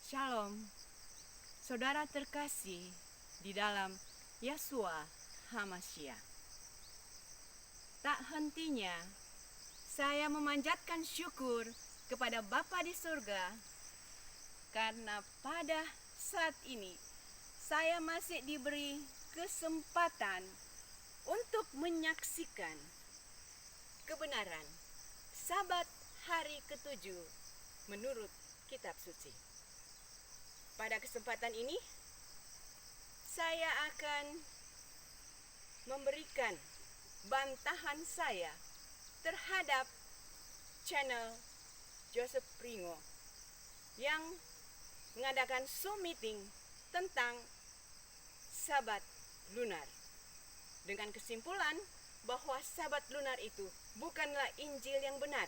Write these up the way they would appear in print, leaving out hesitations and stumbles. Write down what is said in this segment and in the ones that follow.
Shalom, saudara terkasih di dalam Yeshua HaMashiach. Tak hentinya saya memanjatkan syukur kepada Bapa di surga karena pada saat ini saya masih diberi kesempatan untuk menyaksikan kebenaran Sabat hari ketujuh menurut kitab suci. Pada kesempatan ini saya akan memberikan bantahan saya terhadap channel Joseph Pringo yang mengadakan Zoom meeting tentang Sabat lunar dengan kesimpulan bahwa Sabat lunar itu bukanlah Injil yang benar.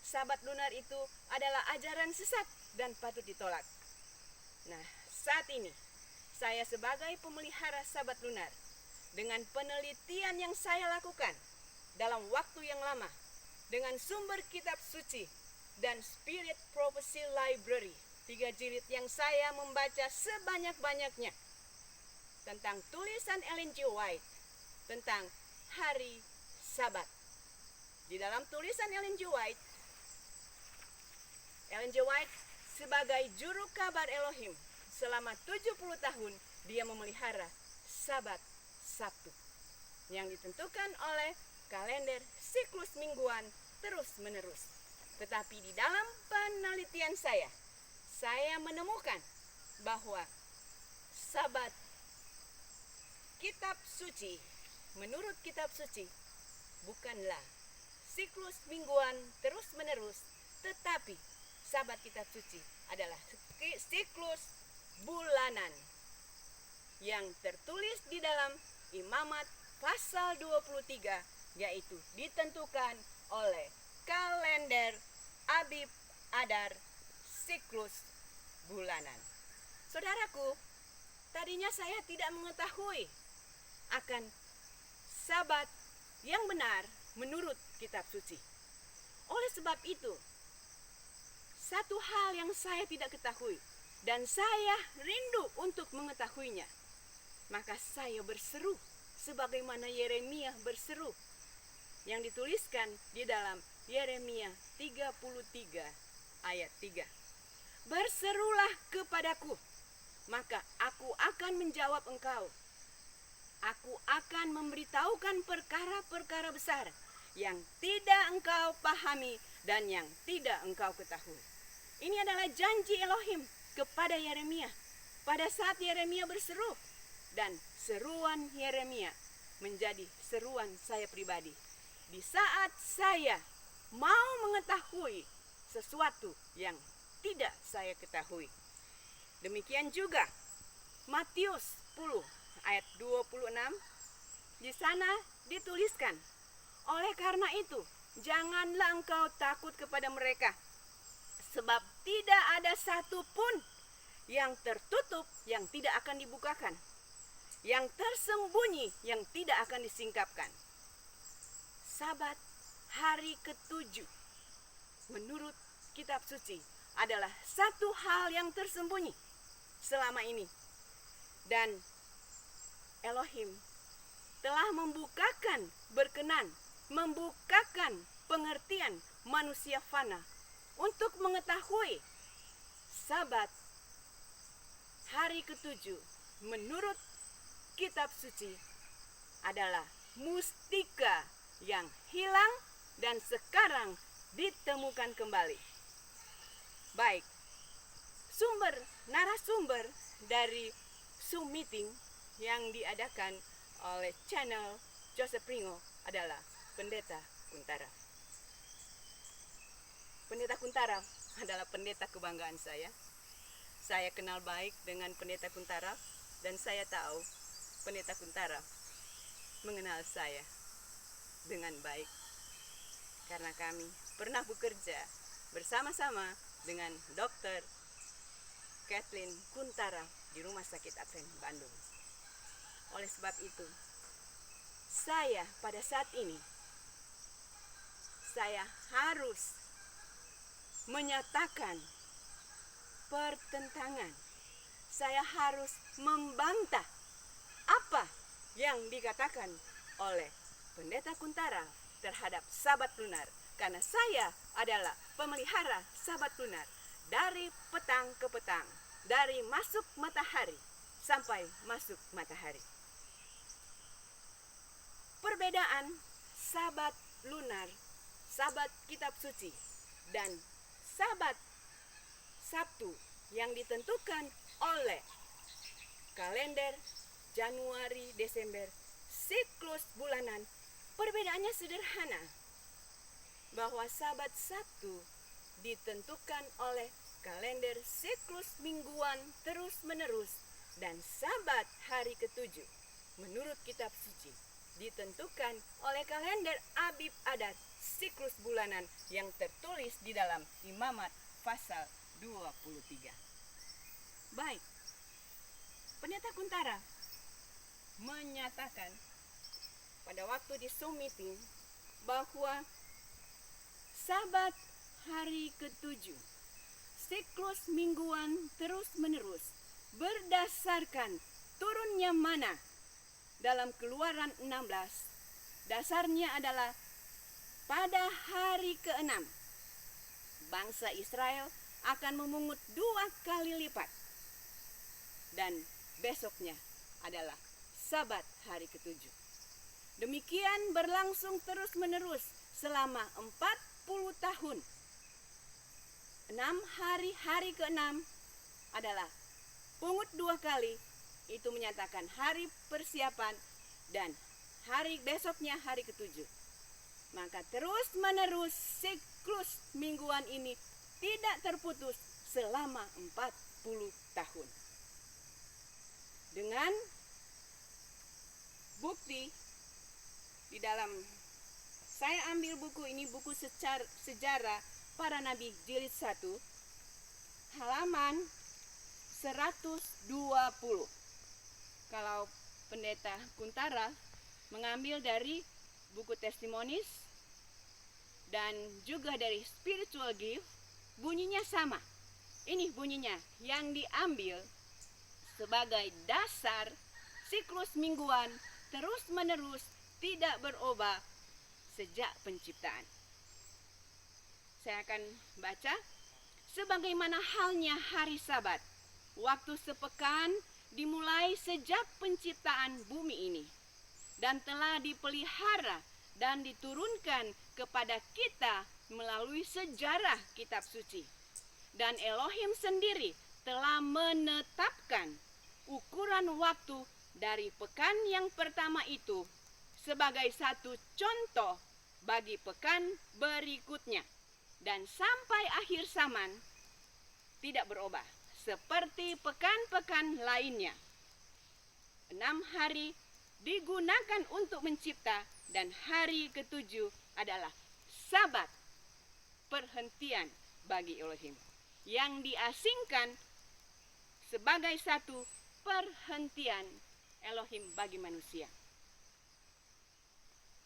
Sabat lunar itu adalah ajaran sesat dan patut ditolak. Nah, saat ini saya sebagai pemelihara Sabat lunar dengan penelitian yang saya lakukan dalam waktu yang lama dengan sumber kitab suci dan Spirit Prophecy Library 3 jilid yang saya membaca sebanyak-banyaknya tentang tulisan Ellen G. White tentang hari Sabat. Di dalam tulisan Ellen G. White sebagai juru kabar Elohim selama 70 tahun dia memelihara Sabat Sabtu yang ditentukan oleh kalender siklus mingguan terus-menerus. Tetapi di dalam penelitian saya menemukan bahwa Sabat kitab suci menurut kitab suci bukanlah siklus mingguan terus-menerus, tetapi Sabat kitab suci adalah siklus bulanan yang tertulis di dalam Imamat pasal 23, yaitu ditentukan oleh kalender Abib Adar siklus bulanan. Saudaraku, tadinya saya tidak mengetahui akan Sabat yang benar menurut kitab suci. Oleh sebab itu, satu hal yang saya tidak ketahui dan saya rindu untuk mengetahuinya, maka saya berseru sebagaimana Yeremia berseru yang dituliskan di dalam Yeremia 33 ayat 3. Berserulah kepadaku, maka aku akan menjawab engkau. Aku akan memberitahukan perkara-perkara besar yang tidak engkau pahami dan yang tidak engkau ketahui. Ini adalah janji Elohim kepada Yeremia pada saat Yeremia berseru, dan seruan Yeremia menjadi seruan saya pribadi di saat saya mau mengetahui sesuatu yang tidak saya ketahui. Demikian juga Matius 10 ayat 26, di sana dituliskan, oleh karena itu janganlah engkau takut kepada mereka, sebab tidak ada satu pun yang tertutup yang tidak akan dibukakan, yang tersembunyi yang tidak akan disingkapkan. Sabat hari ketujuh menurut kitab suci adalah satu hal yang tersembunyi selama ini, dan Elohim telah membukakan pengertian manusia fana untuk mengetahui Sabat hari ketujuh menurut kitab suci adalah mustika yang hilang dan sekarang ditemukan kembali. Baik, narasumber dari Zoom meeting yang diadakan oleh channel Joseph Pringo adalah Pendeta Kuntara. Pendeta Kuntara adalah pendeta kebanggaan saya. Saya kenal baik dengan Pendeta Kuntara dan saya tahu Pendeta Kuntara mengenal saya dengan baik karena kami pernah bekerja bersama-sama dengan Dr. Kathleen Kuntara di Rumah Sakit Advent Bandung. Oleh sebab itu, saya pada saat ini saya harus menyatakan pertentangan. Saya harus membantah apa yang dikatakan oleh Pendeta Kuntara terhadap Sabat lunar, karena saya adalah pemelihara Sabat lunar dari petang ke petang, dari masuk matahari sampai masuk matahari. Perbedaan Sabat lunar, Sabat kitab suci, dan Sabat Sabtu yang ditentukan oleh kalender Januari Desember siklus bulanan, perbedaannya sederhana, bahwa Sabat Sabtu ditentukan oleh kalender siklus mingguan terus-menerus, dan Sabat hari ketujuh menurut kitab suci ditentukan oleh kalender Abib Adar siklus bulanan yang tertulis di dalam Imamat pasal 23. Baik, Pendeta Kuntara menyatakan pada waktu di Zoom meeting bahwa Sabat hari ketujuh siklus mingguan terus-menerus berdasarkan turunnya mana dalam Keluaran 16. Dasarnya adalah pada hari ke-6 bangsa Israel akan memungut 2 kali lipat, dan besoknya adalah Sabat hari ketujuh. Demikian berlangsung terus-menerus selama 40 tahun. 6 hari ke-6 adalah pungut 2 kali, itu menyatakan hari persiapan, dan hari besoknya hari ketujuh. Maka terus-menerus siklus mingguan ini tidak terputus selama 40 tahun. Dengan bukti di dalam, saya ambil buku ini, buku sejarah para nabi jilid 1, halaman 120. Kalau Pendeta Kuntara mengambil dari buku Testimonies dan juga dari Spiritual Gift, bunyinya sama. Ini bunyinya yang diambil sebagai dasar siklus mingguan terus-menerus tidak berubah sejak penciptaan. Saya akan baca. Sebagaimana halnya hari Sabat, waktu sepekan dimulai sejak penciptaan bumi ini, dan telah dipelihara dan diturunkan kepada kita melalui sejarah kitab suci. Dan Elohim sendiri telah menetapkan ukuran waktu dari pekan yang pertama itu sebagai satu contoh bagi pekan berikutnya, dan sampai akhir zaman tidak berubah seperti pekan-pekan lainnya. 6 hari digunakan untuk mencipta, dan hari ketujuh adalah Sabat perhentian bagi Elohim, yang diasingkan sebagai satu perhentian Elohim bagi manusia.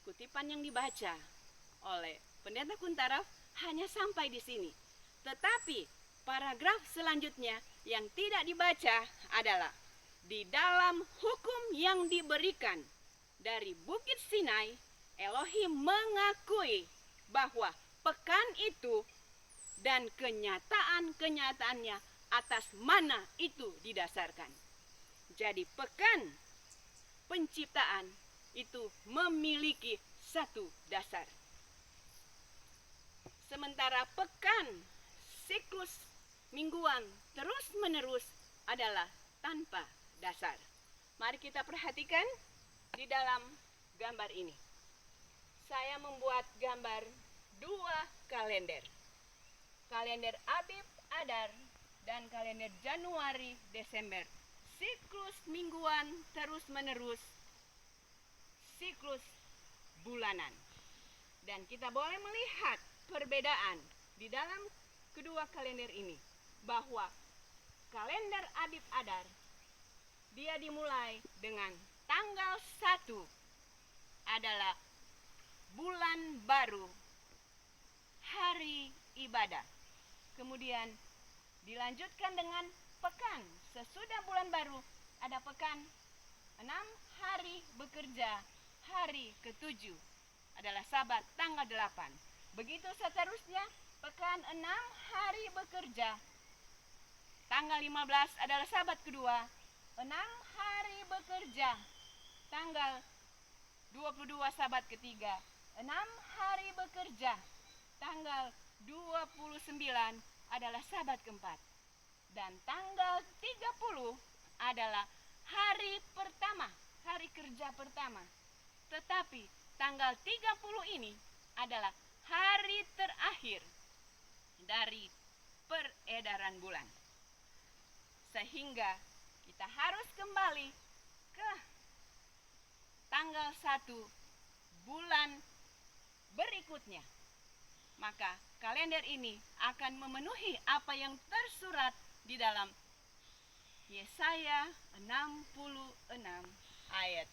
Kutipan yang dibaca oleh Pendeta Kuntara hanya sampai di sini, tetapi paragraf selanjutnya yang tidak dibaca adalah di dalam hukum yang diberikan dari Bukit Sinai, Elohim mengakui bahwa pekan itu dan kenyataan-kenyataannya atas mana itu didasarkan. Jadi pekan penciptaan itu memiliki satu dasar. Sementara pekan siklus mingguan terus-menerus adalah tanpa dasar. Mari kita perhatikan di dalam gambar ini. Saya membuat gambar 2 kalender. Kalender Abib Adar dan kalender Januari Desember. Siklus mingguan terus-menerus, siklus bulanan. Dan kita boleh melihat perbedaan di dalam kedua kalender ini, bahwa kalender Abib Adar dia dimulai dengan tanggal 1 adalah bulan baru, hari ibadah. Kemudian Dilanjutkan dengan pekan. Sesudah bulan baru ada pekan 6 hari bekerja, hari ke-7 adalah Sabat tanggal 8. Begitu seterusnya, pekan 6 hari bekerja, tanggal 15 adalah Sabat kedua, 6 hari bekerja, tanggal 22 Sabat ketiga, 6 hari bekerja, tanggal 29 adalah Sabat keempat, dan tanggal 30 adalah hari pertama, hari kerja pertama. Tetapi tanggal 30 ini adalah hari terakhir dari peredaran bulan. Sehingga kita harus kembali ke tanggal 1 bulan berikutnya. Maka kalender ini akan memenuhi apa yang tersurat di dalam Yesaya 66 ayat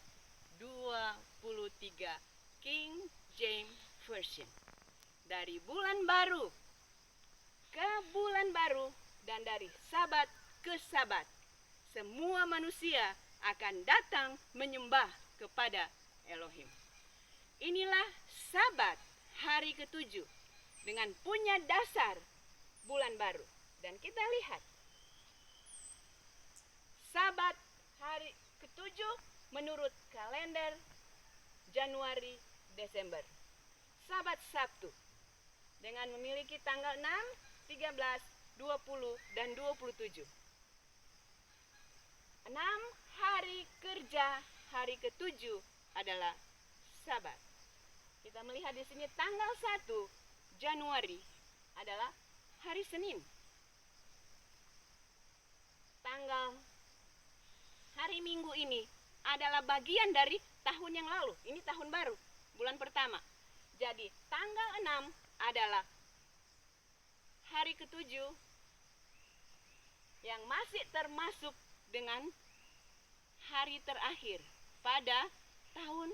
23 King James Version. Dari bulan baru ke bulan baru dan dari Sabat ke Sabat, semua manusia akan datang menyembah kepada Elohim. Inilah Sabat hari ke-7 dengan punya dasar bulan baru. Dan kita lihat Sabat hari ke-7 menurut kalender Januari Desember. Sabat Sabtu dengan memiliki tanggal 6, 13, 20, dan 27. 6 hari kerja hari ke-7 adalah Sabat. Kita melihat di sini tanggal 1 Januari adalah hari Senin. Tanggal hari Minggu ini adalah bagian dari tahun yang lalu. Ini tahun baru, bulan pertama. Jadi tanggal 6 adalah hari ke-7 yang masih termasuk dengan hari terakhir pada tahun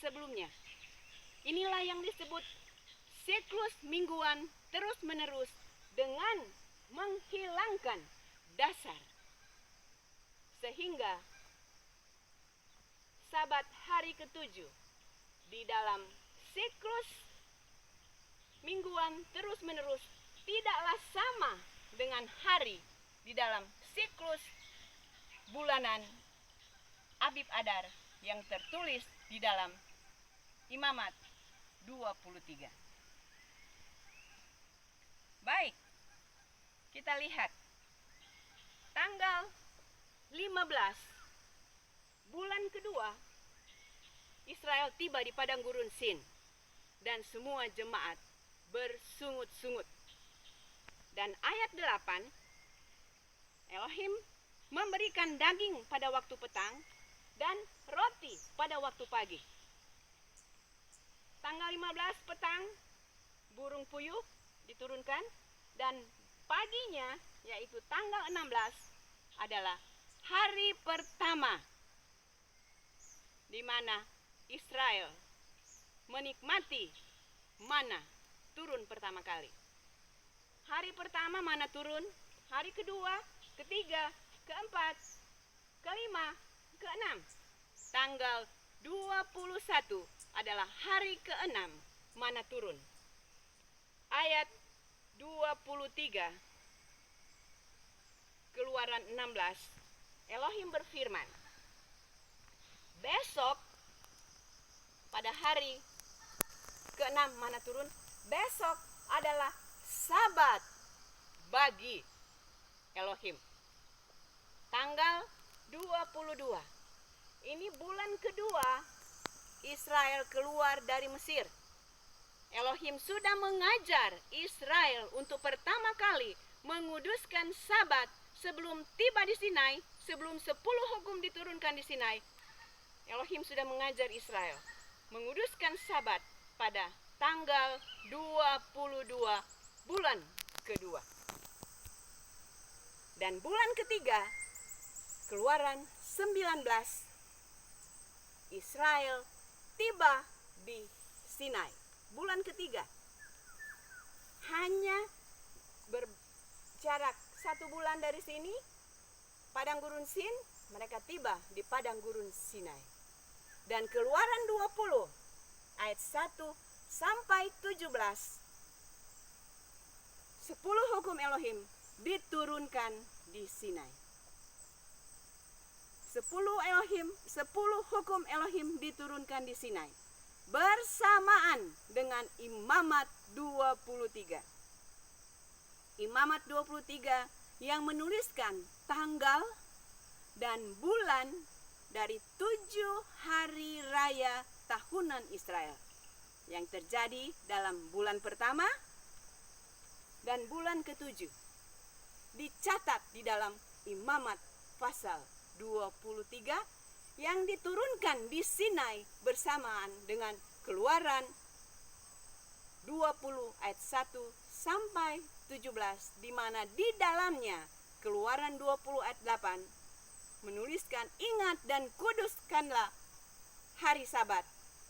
sebelumnya. Inilah yang disebut siklus mingguan terus-menerus dengan menghilangkan dasar. Sehingga Sabat hari ke-7 di dalam siklus mingguan terus-menerus tidaklah sama dengan hari di dalam siklus bulanan Abib Adar yang tertulis di dalam Imamat 23. Baik, kita lihat tanggal 15 bulan kedua Israel tiba di padang gurun Sin dan semua jemaat bersungut-sungut. Dan ayat 8, Elohim memberikan daging pada waktu petang dan roti pada waktu pagi. Tanggal 15 petang burung puyuh diturunkan dan paginya yaitu tanggal 16 adalah hari pertama di mana Israel menikmati mana turun pertama kali. Hari pertama mana turun, hari kedua, ketiga, keempat, kelima, keenam. Tanggal 21 adalah hari keenam mana turun. Ayat 23 Keluaran 16, Elohim berfirman, besok pada hari keenam mana turun, besok adalah Sabat bagi Elohim. Tanggal 22. Ini bulan kedua Israel keluar dari Mesir. Elohim sudah mengajar Israel untuk pertama kali menguduskan Sabat sebelum tiba di Sinai, sebelum 10 hukum diturunkan di Sinai. Elohim sudah mengajar Israel menguduskan Sabat pada tanggal 22 bulan kedua. Dan bulan ketiga, Keluaran 19, Israel tiba di Sinai. Bulan ketiga. Hanya berjarak 1 bulan dari sini, padang gurun Sin, mereka tiba di padang gurun Sinai. Dan Keluaran 20 ayat 1 sampai 17, 10 hukum Elohim diturunkan di Sinai. 10 hukum Elohim diturunkan di Sinai bersamaan dengan Imamat 23. Imamat 23 yang menuliskan tanggal dan bulan dari 7 hari raya tahunan Israel yang terjadi dalam bulan pertama dan bulan ke-7. Dicatat di dalam Imamat pasal 23 yang diturunkan di Sinai bersamaan dengan Keluaran 20 ayat 1 sampai 17, di mana di dalamnya Keluaran 20 ayat 8 menuliskan ingat dan kuduskanlah hari Sabat,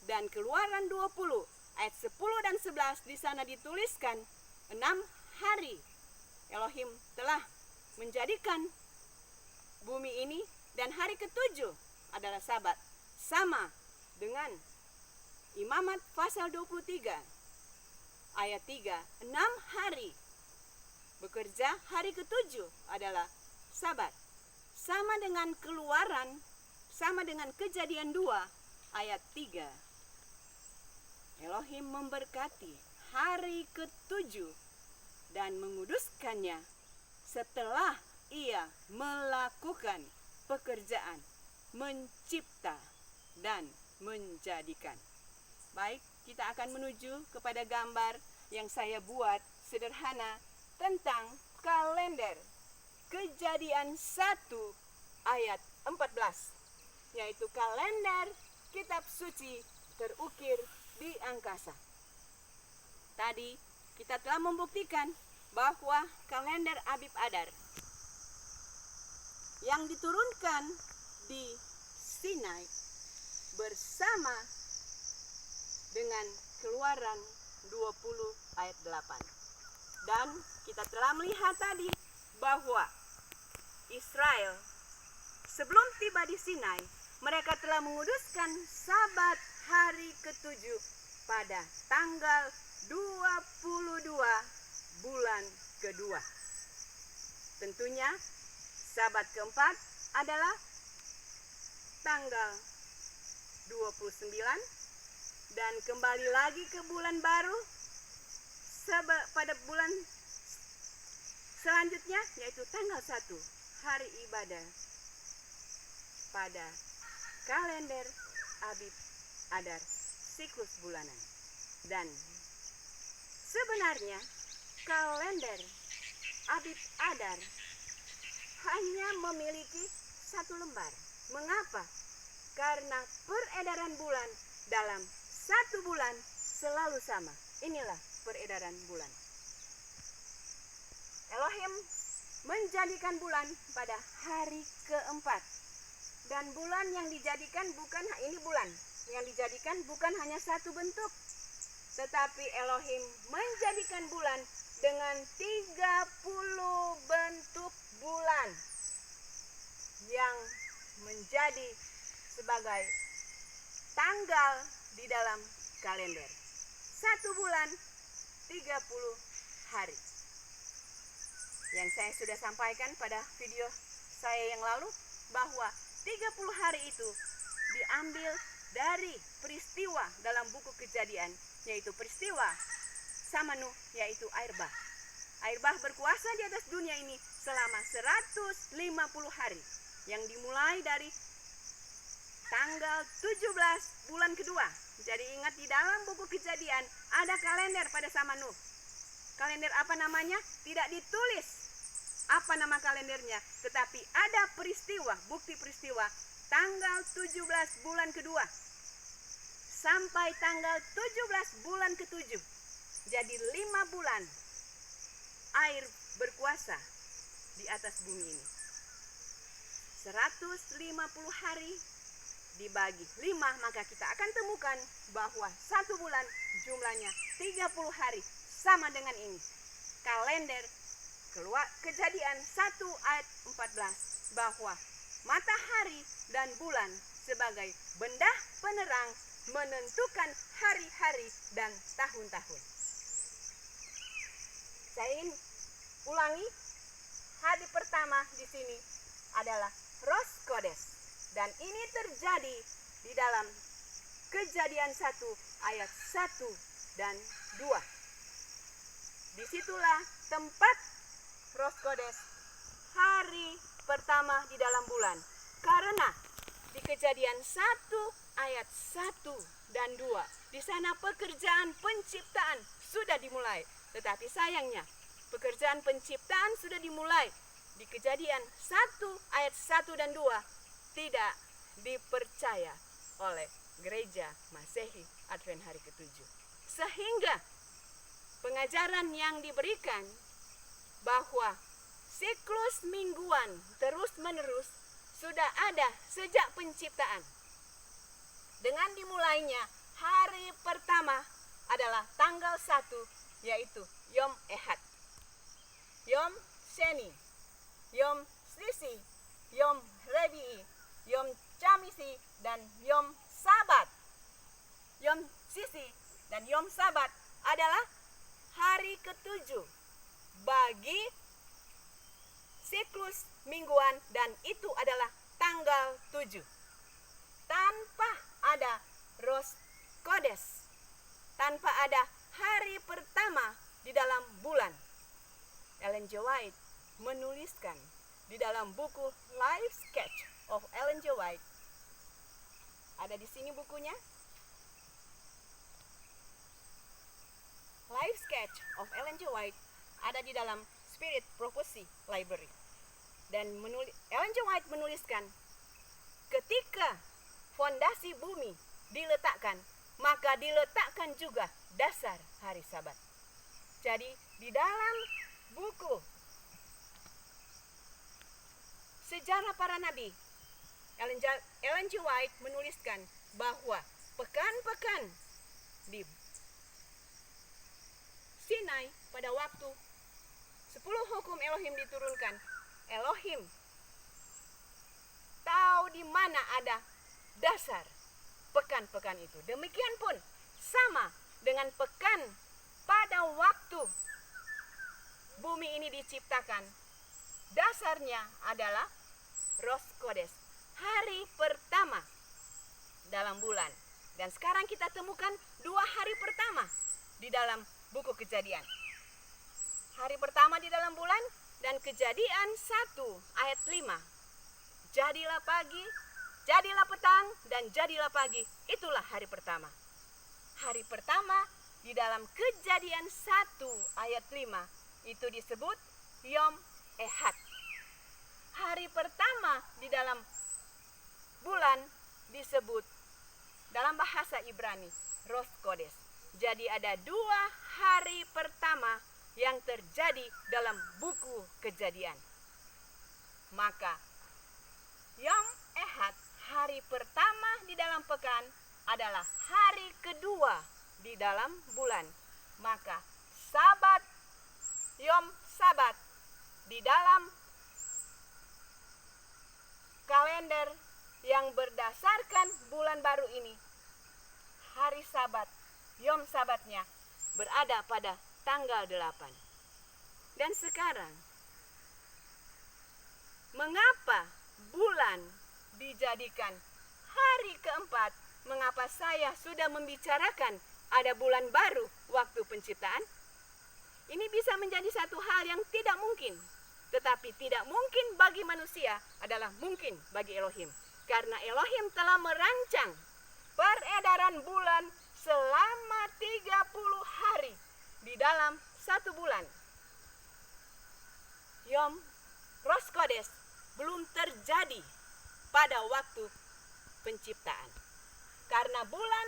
dan Keluaran 20 ayat 10 dan 11 di sana dituliskan 6 hari Elohim telah menjadikan bumi ini, dan hari ke-7 adalah Sabat, sama dengan Imamat pasal 23 ayat 3, 6 hari bekerja, hari ke-7 adalah Sabat, sama dengan Keluaran, sama dengan Kejadian 2 ayat 3. Elohim memberkati hari ke-7 dan menguduskannya setelah ia melakukan pekerjaan mencipta dan menjadikan. Baik, kita akan menuju kepada gambar yang saya buat sederhana tentang kalender Kejadian 1 ayat 14, yaitu kalender kitab suci terukir di angkasa. Tadi kita telah membuktikan bahwa kalender Abib Adar yang diturunkan di Sinai bersama dengan Keluaran 20 ayat 8. Dan kita telah melihat tadi bahwa Israel sebelum tiba di Sinai, mereka telah menguduskan Sabat hari ke-7 pada tanggal 22 bulan kedua. Tentunya Sabat keempat adalah tanggal 29, dan kembali lagi ke bulan baru pada bulan selanjutnya, yaitu tanggal 1, hari ibadah pada kalender Abib Adar, siklus bulanan. Dan sebenarnya kalender Abib Adar hanya memiliki 1 lembar. Mengapa? Karena peredaran bulan dalam 1 bulan selalu sama. Inilah peredaran bulan. Elohim menjadikan bulan pada hari keempat. Dan bulan yang dijadikan bukan hanya 1 bentuk, tetapi Elohim menjadikan bulan dengan 30 bentuk bulan yang menjadi sebagai tanggal di dalam kalender. 1 bulan 30 hari. Yang saya sudah sampaikan pada video saya yang lalu, bahwa 30 hari itu diambil dari peristiwa dalam buku Kejadian, yaitu peristiwa sama Nuh, yaitu air bah. Air bah berkuasa di atas dunia ini selama 150 hari, yang dimulai dari tanggal 17 bulan kedua. Jadi ingat, di dalam buku Kejadian ada kalender pada zaman Nuh. Kalender apa namanya? Tidak ditulis apa nama kalendernya, tetapi ada peristiwa, bukti peristiwa tanggal 17 bulan kedua sampai tanggal 17 bulan ke-7. Jadi 5 bulan air berkuasa di atas bumi ini. 150 hari dibagi 5, maka kita akan temukan bahwa 1 bulan jumlahnya 30 hari, sama dengan ini. Kalender Kejadian 1 ayat 14 bahwa matahari dan bulan sebagai benda penerang menentukan hari-hari dan tahun-tahun. Saya ingin ulangi, hari pertama di sini adalah Rosh Kodesh, dan ini terjadi di dalam Kejadian 1 ayat 1 dan 2. Disitulah tempat Rosh Kodesh, hari pertama di dalam bulan. Karena di Kejadian 1 ayat 1 dan 2, di sana pekerjaan penciptaan sudah dimulai. Tetapi sayangnya, pekerjaan penciptaan sudah dimulai di Kejadian 1 ayat 1 dan 2 tidak dipercaya oleh Gereja Masehi Advent hari ke-7. Sehingga pengajaran yang diberikan bahwa siklus mingguan terus-menerus sudah ada sejak penciptaan. Dengan dimulainya hari pertama adalah tanggal 1, yaitu Yom Ehad, Yom Sheni, Yom Shlisi, Yom Revi'i, Yom Chamisi, dan Yom Sabat. Yom Sisi dan Yom Sabat adalah hari ke-7 bagi siklus mingguan, dan itu adalah tanggal 7. Tanpa ada Rosh Kodesh, tanpa ada hari pertama di dalam bulan. Ellen G. White menuliskan di dalam buku Life Sketch of Ellen G. White. Ada di sini bukunya. Life Sketch of Ellen G. White ada di dalam Spirit Prophecy Library. Dan Ellen G. White menuliskan, ketika fondasi bumi diletakkan, maka diletakkan juga dasar hari Sabat. Jadi di dalam buku Sejarah Para Nabi, Ellen G. White menuliskan bahwa pekan-pekan di Sinai pada waktu 10 hukum Elohim diturunkan, Elohim tahu di mana ada dasar pekan-pekan itu. Demikian pun sama dengan pekan pada waktu bumi ini diciptakan. Dasarnya adalah Rosh Kodesh, hari pertama dalam bulan. Dan sekarang kita temukan 2 hari pertama di dalam buku Kejadian. Hari pertama di dalam bulan, dan Kejadian 1 ayat 5. Jadilah pagi, jadilah petang, dan jadilah pagi. Itulah hari pertama. Hari pertama di dalam Kejadian 1 ayat 5 itu disebut Yom Ehad. Hari pertama di dalam bulan disebut dalam bahasa Ibrani Rosh Kodesh. Jadi ada 2 hari pertama yang terjadi dalam buku Kejadian. Maka Yom Ehad, hari pertama di dalam pekan, adalah hari kedua di dalam bulan. Maka Sabat, Yom Sabat di dalam kalender yang berdasarkan bulan baru ini, hari Sabat, Yom Sabatnya berada pada tanggal 8. Dan sekarang, mengapa bulan dijadikan hari keempat? Mengapa saya sudah membicarakan ada bulan baru waktu penciptaan? Ini bisa menjadi satu hal yang tidak mungkin. Tetapi tidak mungkin bagi manusia adalah mungkin bagi Elohim. Karena Elohim telah merancang peredaran bulan selama 30 hari di dalam 1 bulan. Yom Rosh Kodesh belum terjadi pada waktu penciptaan. Karena bulan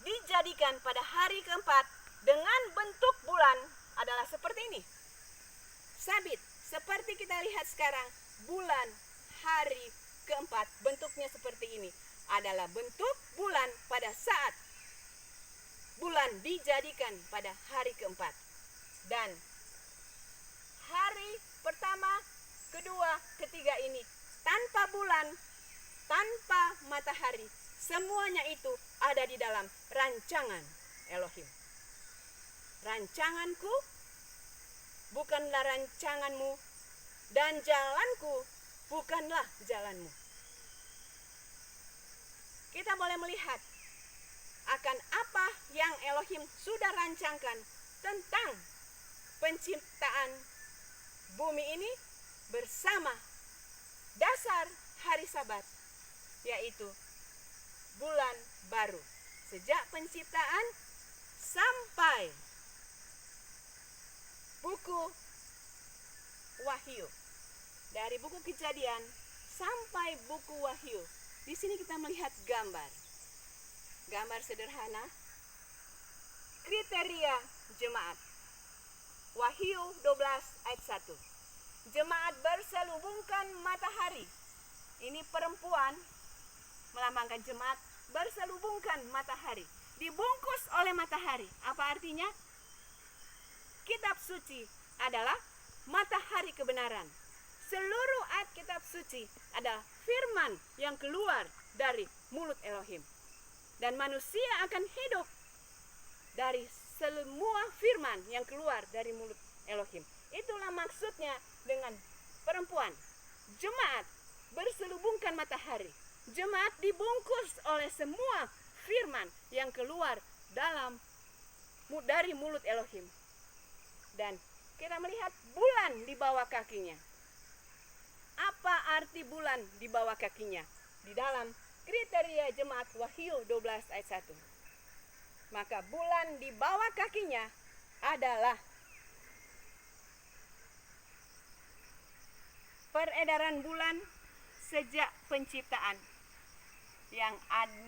dijadikan pada hari keempat dengan bentuk bulan adalah seperti ini. Sabit, seperti kita lihat sekarang, bulan hari keempat bentuknya seperti ini. Adalah bentuk bulan pada saat bulan dijadikan pada hari keempat. Dan hari pertama, kedua, ketiga ini tanpa bulan, tanpa matahari, semuanya itu ada di dalam rancangan Elohim. Rancanganku bukanlah rancanganmu, dan jalanku bukanlah jalanmu. Kita boleh melihat akan apa yang Elohim sudah rancangkan tentang penciptaan bumi ini bersama dasar hari Sabat, yaitu bulan baru. Sejak penciptaan sampai buku Wahyu, dari buku Kejadian sampai buku Wahyu. Di sini kita melihat gambar sederhana kriteria jemaat. Wahyu 12 ayat 1. Jemaat berselubungkan matahari. Ini perempuan melambangkan jemaat berselubungkan matahari, dibungkus oleh matahari. Apa artinya? Kitab suci adalah matahari kebenaran. Seluruh ayat kitab suci adalah firman yang keluar dari mulut Elohim. Dan manusia akan hidup dari semua firman yang keluar dari mulut Elohim. Itulah maksudnya dengan perempuan. Jemaat berselubungkan matahari. Jemaat dibungkus oleh semua firman yang keluar dari mulut Elohim. Dan kita melihat bulan di bawah kakinya. Apa arti bulan di bawah kakinya? Di dalam kriteria jemaat Wahyu 12 ayat 1. Maka bulan di bawah kakinya adalah peredaran bulan sejak penciptaan yang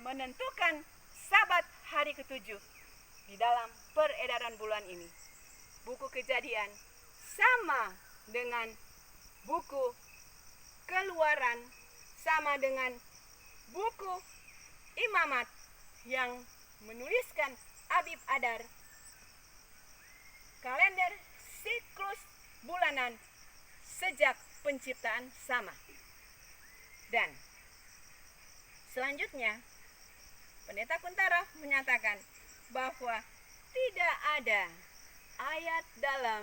menentukan Sabat hari ketujuh. Di dalam peredaran bulan ini, buku Kejadian sama dengan buku Keluaran, sama dengan buku Imamat yang menuliskan Abib Adar, kalender siklus bulanan sejak penciptaan sama. Dan selanjutnya Pendeta Kuntara menyatakan bahwa tidak ada ayat dalam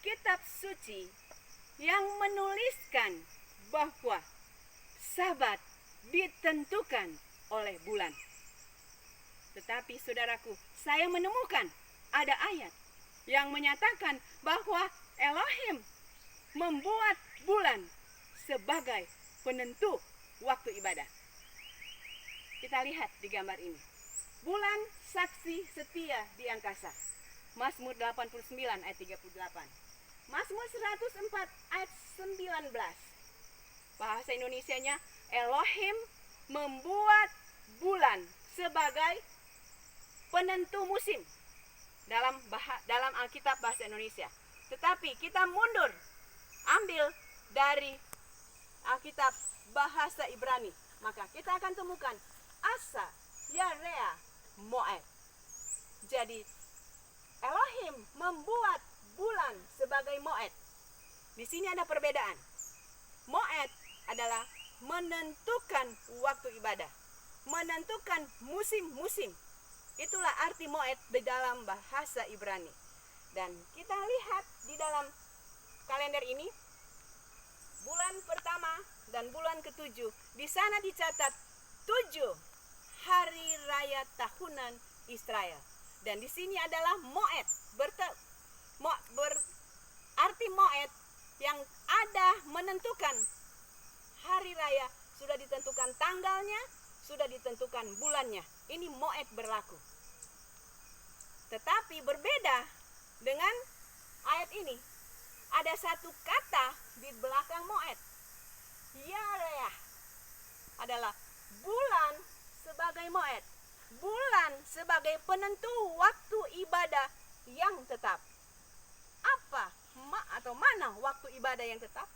kitab suci yang menuliskan bahwa Sabat ditentukan oleh bulan. Tetapi saudaraku, saya menemukan ada ayat yang menyatakan bahwa Elohim membuat bulan sebagai penentu waktu ibadah. Kita lihat di gambar ini. Bulan saksi setia di angkasa. Mazmur 89 ayat 38. Mazmur 104 ayat 19. Bahasa Indonesianya, Elohim membuat bulan sebagai penentu musim dalam Alkitab bahasa Indonesia. Tetapi kita mundur, ambil dari Alkitab bahasa Ibrani, maka kita akan temukan Asa, Yarea, Moed. Jadi Elohim membuat bulan sebagai Moed. Di sini ada perbedaan. Moed adalah menentukan waktu ibadah, menentukan musim-musim. Itulah arti Moed di dalam bahasa Ibrani. Dan kita lihat di dalam kalender ini, bulan pertama dan bulan ketujuh, di sana dicatat 7 hari raya tahunan Israel. Dan di sini adalah Moed, arti Moed yang ada menentukan hari raya, sudah ditentukan tanggalnya, sudah ditentukan bulannya. Ini Moed berlaku. Tetapi berbeda dengan ayat ini, ada satu kata di belakang Moed. Yareah adalah bulan sebagai Moed. Bulan sebagai penentu waktu ibadah yang tetap. Apa atau mana waktu ibadah yang tetap?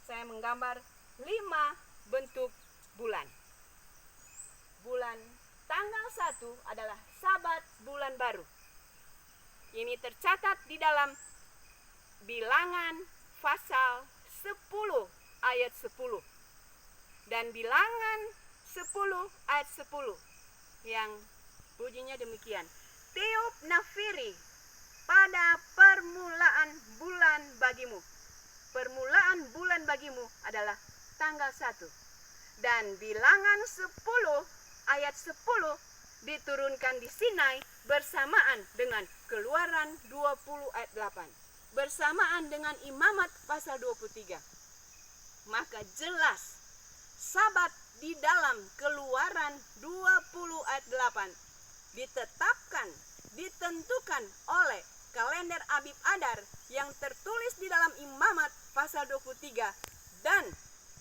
Saya menggambar 5 bentuk bulan. Bulan tanggal 1 adalah Sabat bulan baru. Ini tercatat di dalam Bilangan pasal 10 ayat 10 dan Bilangan 10 ayat 10 yang bunyinya demikian. Tiup nafiri pada permulaan bulan bagimu. Permulaan bulan bagimu adalah tanggal 1. Dan Bilangan 10 ayat 10 diturunkan di Sinai bersamaan dengan Keluaran 20 ayat 8. Bersamaan dengan Imamat pasal 23. Maka jelas Sabat di dalam Keluaran 20 ayat 8 ditetapkan, ditentukan oleh kalender Abib Adar yang tertulis di dalam Imamat pasal 23 dan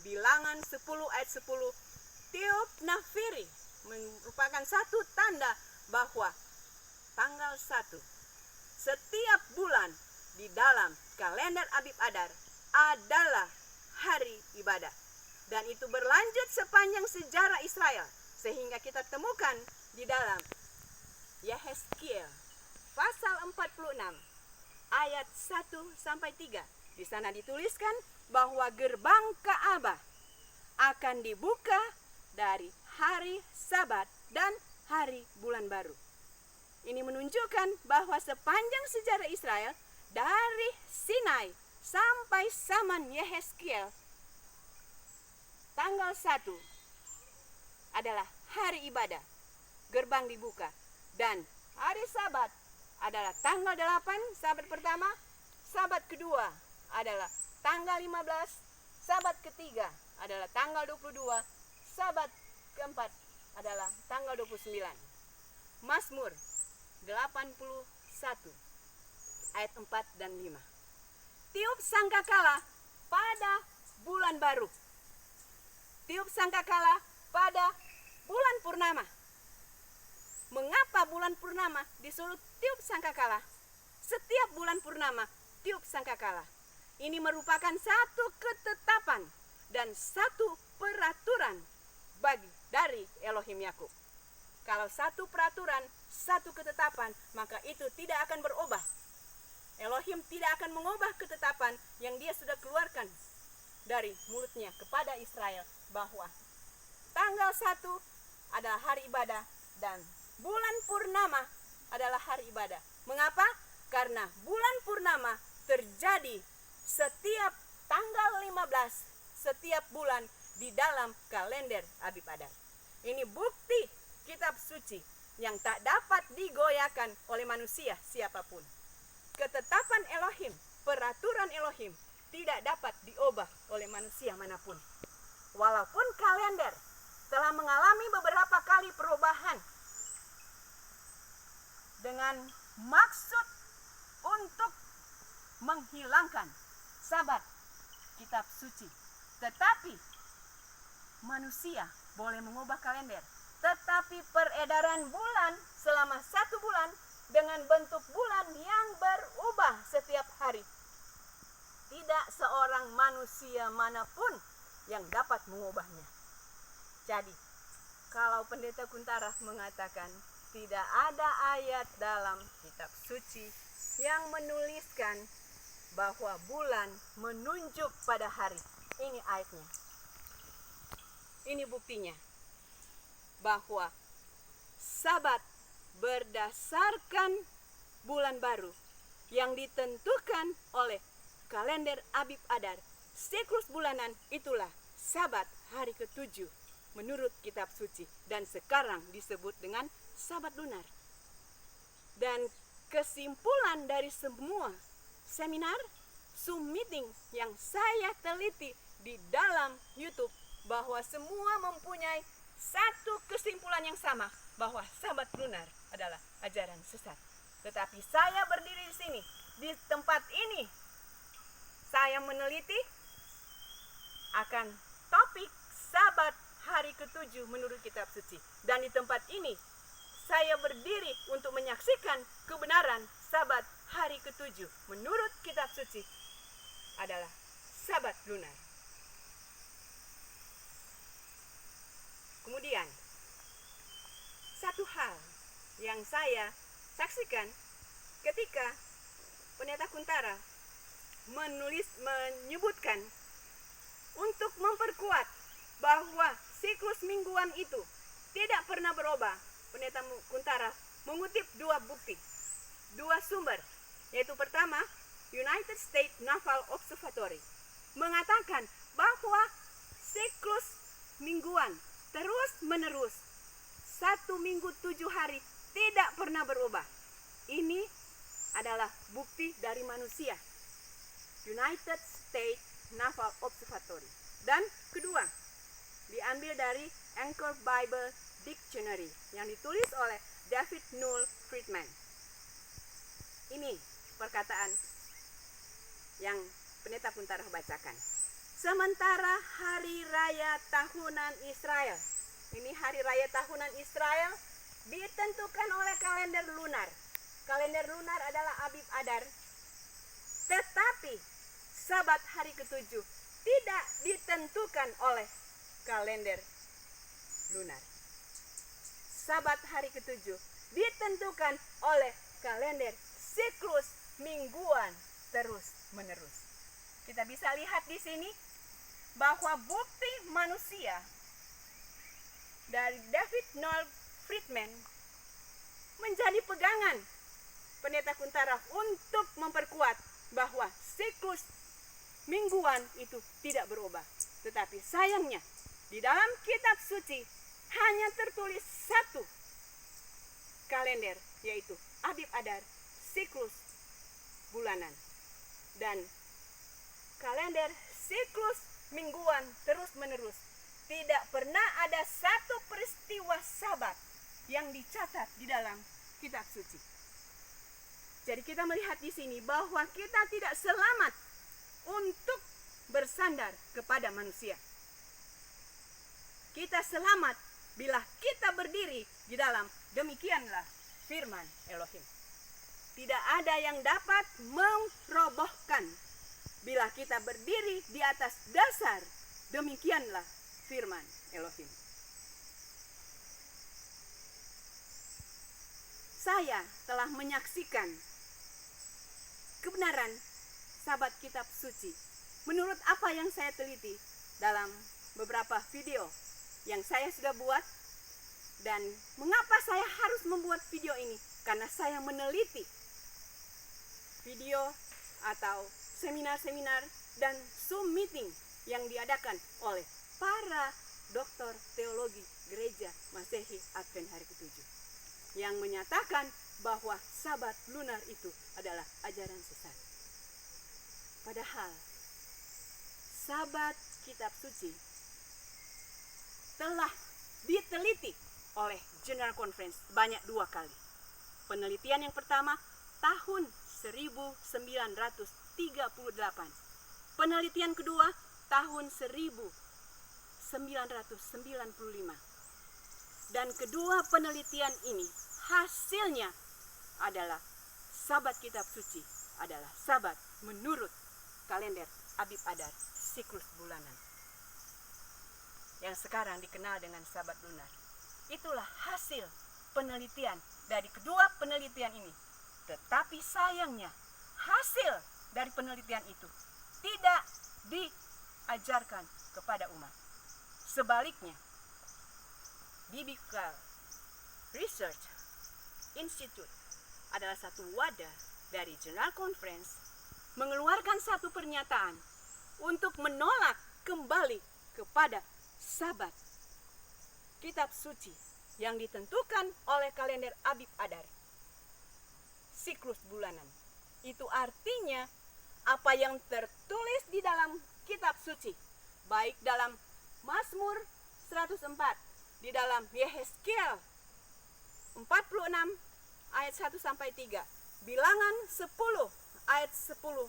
Bilangan 10 ayat 10. Tiup nafiri merupakan satu tanda bahwa tanggal 1 setiap bulan di dalam kalender Abib Adar adalah hari ibadah. Dan itu berlanjut sepanjang sejarah Israel sehingga kita temukan di dalam Yehezkiel pasal 46 ayat 1 sampai 3. Di sana dituliskan bahwa gerbang Ka'bah akan dibuka dari hari Sabat dan hari bulan baru. Ini menunjukkan bahwa sepanjang sejarah Israel dari Sinai sampai zaman Yehezkiel, tanggal 1 adalah hari ibadah, gerbang dibuka, dan hari Sabat adalah tanggal 8, Sabat pertama, Sabat kedua adalah tanggal 15, Sabat ketiga adalah tanggal 22, Sabat keempat adalah tanggal 29. Mazmur 81 ayat 4 dan 5. Tiup sangkakala pada bulan baru. Tiup sangkakala pada bulan purnama. Mengapa bulan purnama disuruh tiup sangkakala? Setiap bulan purnama tiup sangkakala. Ini merupakan satu ketetapan dan satu peraturan dari Elohim Yakub. Kalau satu peraturan, satu ketetapan, maka itu tidak akan berubah. Elohim tidak akan mengubah ketetapan yang dia sudah keluarkan dari mulutnya kepada Israel, bahwa tanggal 1 adalah hari ibadah dan bulan purnama adalah hari ibadah. Mengapa? Karena bulan purnama terjadi setiap tanggal 15 setiap bulan di dalam kalender Abib Adar. Ini bukti kitab suci yang tak dapat digoyahkan oleh manusia siapapun. Ketetapan Elohim, peraturan Elohim tidak dapat diubah oleh manusia manapun. Walaupun kalender telah mengalami beberapa kali perubahan dengan maksud untuk menghilangkan Sabat kitab suci, tetapi manusia boleh mengubah kalender. Tetapi peredaran bulan selama 1 bulan dengan bentuk bulan yang berubah setiap hari, tidak seorang manusia manapun yang dapat mengubahnya. Jadi, kalau Pendeta Kuntara mengatakan tidak ada ayat dalam kitab suci yang menuliskan bahwa bulan menunjuk pada hari, ini ayatnya. Ini buktinya bahwa Sabat berdasarkan bulan baru yang ditentukan oleh kalender Abib Adar, siklus bulanan, itulah Sabat hari ke-7 menurut kitab suci, dan sekarang disebut dengan Sabat lunar. Dan kesimpulan dari semua seminar, Zoom meeting yang saya teliti di dalam YouTube, bahwa semua mempunyai satu kesimpulan yang sama, bahwa Sabat lunar adalah ajaran sesat. Tetapi saya berdiri di sini, di tempat ini, saya meneliti akan topik Sabat hari ke-7 menurut kitab suci. Dan di tempat ini, saya berdiri untuk menyaksikan kebenaran Sabat hari ke-7 menurut kitab suci adalah Sabat lunar. Kemudian, satu hal yang saya saksikan ketika Pendeta Kuntara menyebutkan untuk memperkuat bahwa siklus mingguan itu tidak pernah berubah. Pendeta Kuntara mengutip dua bukti, dua sumber, yaitu pertama, United States Naval Observatory mengatakan bahwa siklus mingguan terus menerus 1 minggu 7 hari tidak pernah berubah. Ini adalah bukti dari manusia, United States Naval Observatory. Dan kedua, diambil dari Anchor Bible Dictionary yang ditulis oleh David Null Friedman. Ini perkataan yang Pendeta Kuntara bacakan. Sementara hari raya tahunan Israel, ini hari raya tahunan Israel ditentukan oleh kalender lunar. Kalender lunar adalah Abib Adar. Tetapi Sabat hari ke-7 tidak ditentukan oleh kalender lunar. Sabat hari ke-7 ditentukan oleh kalender siklus mingguan terus menerus. Kita bisa lihat di sini bahwa bukti manusia dari David Null Friedman menjadi pegangan Pendeta Kuntara untuk memperkuat bahwa siklus mingguan itu tidak berubah. Tetapi sayangnya di dalam kitab suci hanya tertulis satu kalender, yaitu Abib Adar, siklus bulanan. Dan kalender siklus mingguan terus menerus. Tidak pernah ada satu peristiwa Sabat yang dicatat di dalam kitab suci. Jadi kita melihat di sini bahwa kita tidak selamat untuk bersandar kepada manusia. Kita selamat bila kita berdiri di dalam demikianlah firman Elohim. Tidak ada yang dapat merobohkan bila kita berdiri di atas dasar demikianlah firman Elohim. Saya telah menyaksikan kebenaran Sabat kitab suci menurut apa yang saya teliti dalam beberapa video yang saya sudah buat. Dan mengapa saya harus membuat video ini? Karena saya meneliti video atau seminar-seminar dan Zoom meeting yang diadakan oleh para doktor teologi gereja Masehi Advent hari ke-7 yang menyatakan bahwa Sabat lunar itu adalah ajaran sesat. Padahal Sabat kitab suci telah diteliti oleh General Conference banyak 2 kali. Penelitian yang pertama tahun 1938. Penelitian kedua tahun 1995. Dan kedua penelitian ini hasilnya adalah Sabat kitab suci adalah Sabat menurut kalender Abib Adar siklus bulanan, yang sekarang dikenal dengan Sabat lunar. Itulah hasil penelitian dari kedua penelitian ini. Tetapi sayangnya hasil dari penelitian itu tidak diajarkan kepada umat. Sebaliknya, Biblical Research Institute adalah satu wadah dari General Conference mengeluarkan satu pernyataan untuk menolak kembali kepada Sabat kitab suci yang ditentukan oleh kalender Abib Adar siklus bulanan. Itu artinya apa yang tertulis di dalam kitab suci, baik dalam Mazmur 104, di dalam Yehezkiel 46 ayat 1 sampai 3, Bilangan 10 ayat 10,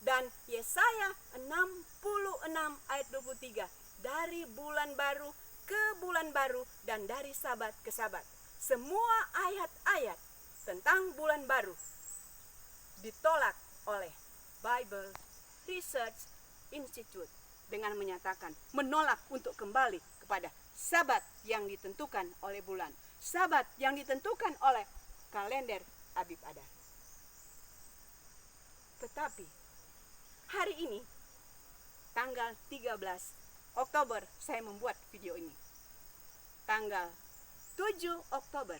dan Yesaya 66 ayat 23, dari bulan baru ke bulan baru dan dari Sabat ke Sabat. Semua ayat-ayat tentang bulan baru ditolak oleh Bible Research Institute dengan menyatakan menolak untuk kembali kepada Sabat yang ditentukan oleh bulan, Sabat yang ditentukan oleh kalender Abib Adar. Tetapi hari ini, tanggal 13 Oktober, saya membuat video ini. Tanggal 7 Oktober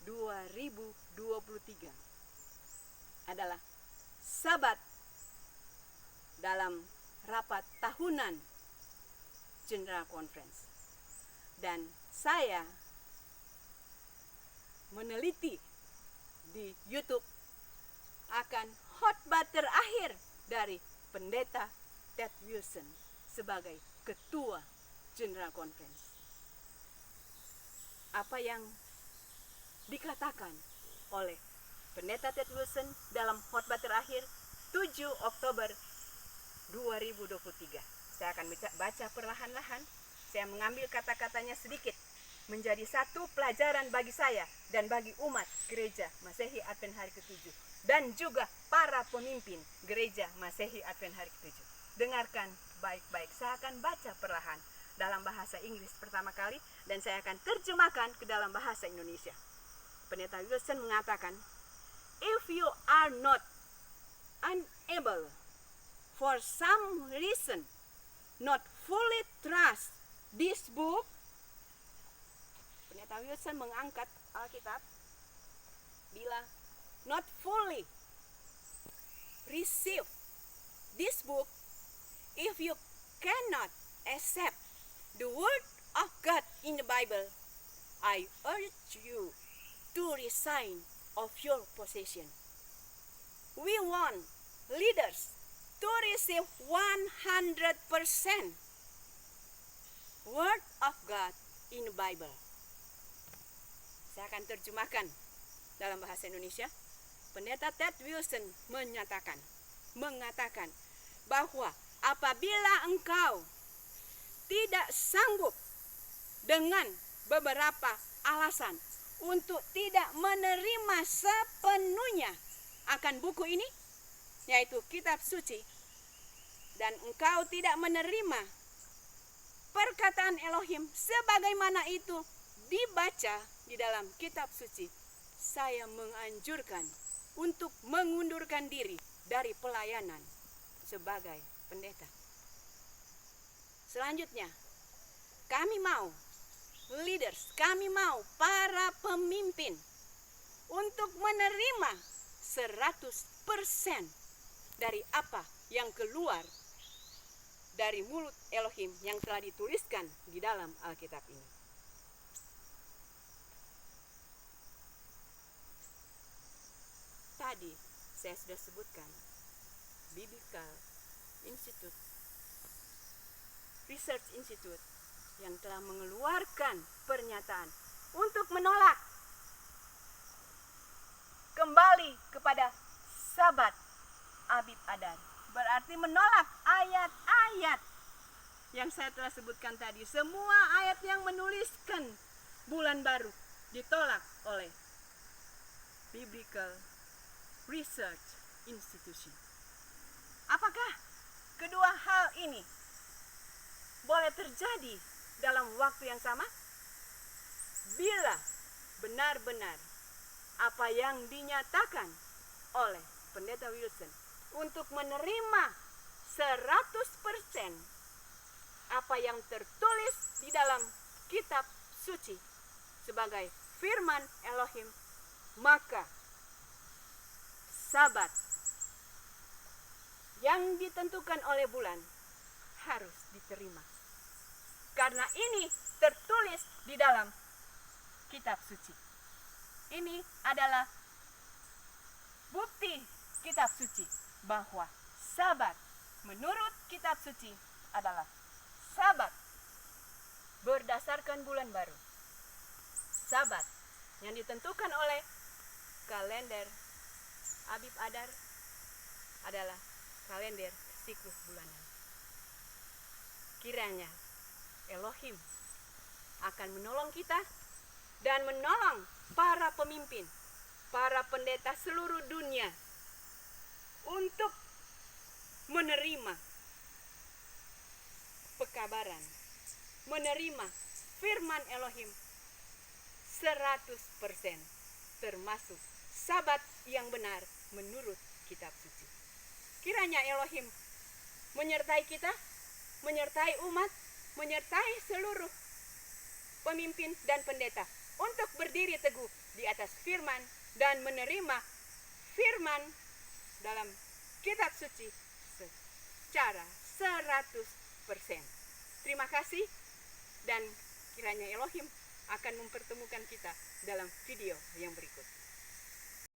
2023 adalah Sabat dalam rapat tahunan General Conference. Dan saya meneliti di YouTube akan khotbah terakhir dari Pendeta Ted Wilson sebagai Ketua General Conference. Apa yang dikatakan oleh Pendeta Ted Wilson dalam khotbah terakhir 7 Oktober 2023. Saya akan baca perlahan-lahan. Saya mengambil kata-katanya sedikit menjadi satu pelajaran bagi saya dan bagi umat Gereja Masehi Advent Hari ke-7 dan juga para pemimpin Gereja Masehi Advent Hari ke-7. Dengarkan baik-baik. Saya akan baca perlahan dalam bahasa Inggris pertama kali dan saya akan terjemahkan ke dalam bahasa Indonesia. Pendeta Wilson mengatakan, "If you are not unable for some reason not fully trust this book," Pendeta Wilson mengangkat Alkitab, bila not fully receive this book, if you cannot accept the word of God in the Bible, I urge you to resign of your possession. We want leaders to receive 100% word of God in the Bible. Saya akan terjemahkan dalam bahasa Indonesia. Pendeta Ted Wilson mengatakan bahwa apabila engkau tidak sanggup dengan beberapa alasan untuk tidak menerima sepenuhnya akan buku ini, yaitu kitab suci, dan engkau tidak menerima perkataan Elohim sebagaimana itu dibaca di dalam kitab suci, saya menganjurkan untuk mengundurkan diri dari pelayanan sebagai pendeta. Selanjutnya, kami mau leaders, kami mau para pemimpin untuk menerima 100% dari apa yang keluar dari mulut Elohim yang telah dituliskan di dalam Alkitab ini. Tadi saya sudah sebutkan Biblical Institute, Research Institute yang telah mengeluarkan pernyataan untuk menolak kembali kepada Sabat Abib Adar. Berarti menolak ayat-ayat yang saya telah sebutkan tadi. Semua ayat yang menuliskan bulan baru ditolak oleh Biblical Research Institution. Apakah kedua hal ini boleh terjadi dalam waktu yang sama? Bila benar-benar apa yang dinyatakan oleh Pendeta Wilson untuk menerima 100% apa yang tertulis di dalam kitab suci sebagai firman Elohim, maka Sabat yang ditentukan oleh bulan harus diterima. Karena ini tertulis di dalam kitab suci. Ini adalah bukti kitab suci bahwa Sabat menurut kitab suci adalah Sabat berdasarkan bulan baru. Sabat yang ditentukan oleh kalender Abib Adar adalah kalender siklus bulanan. Kiranya Elohim akan menolong kita dan menolong para pemimpin, para pendeta seluruh dunia untuk menerima pekabaran, menerima firman Elohim 100%, termasuk Sabat yang benar menurut kitab suci. kiranya Elohim menyertai kita, menyertai umat, menyertai seluruh pemimpin dan pendeta untuk berdiri teguh di atas firman dan menerima firman dalam kitab suci secara 100%. Terima kasih, dan kiranya Elohim akan mempertemukan kita dalam video yang berikut.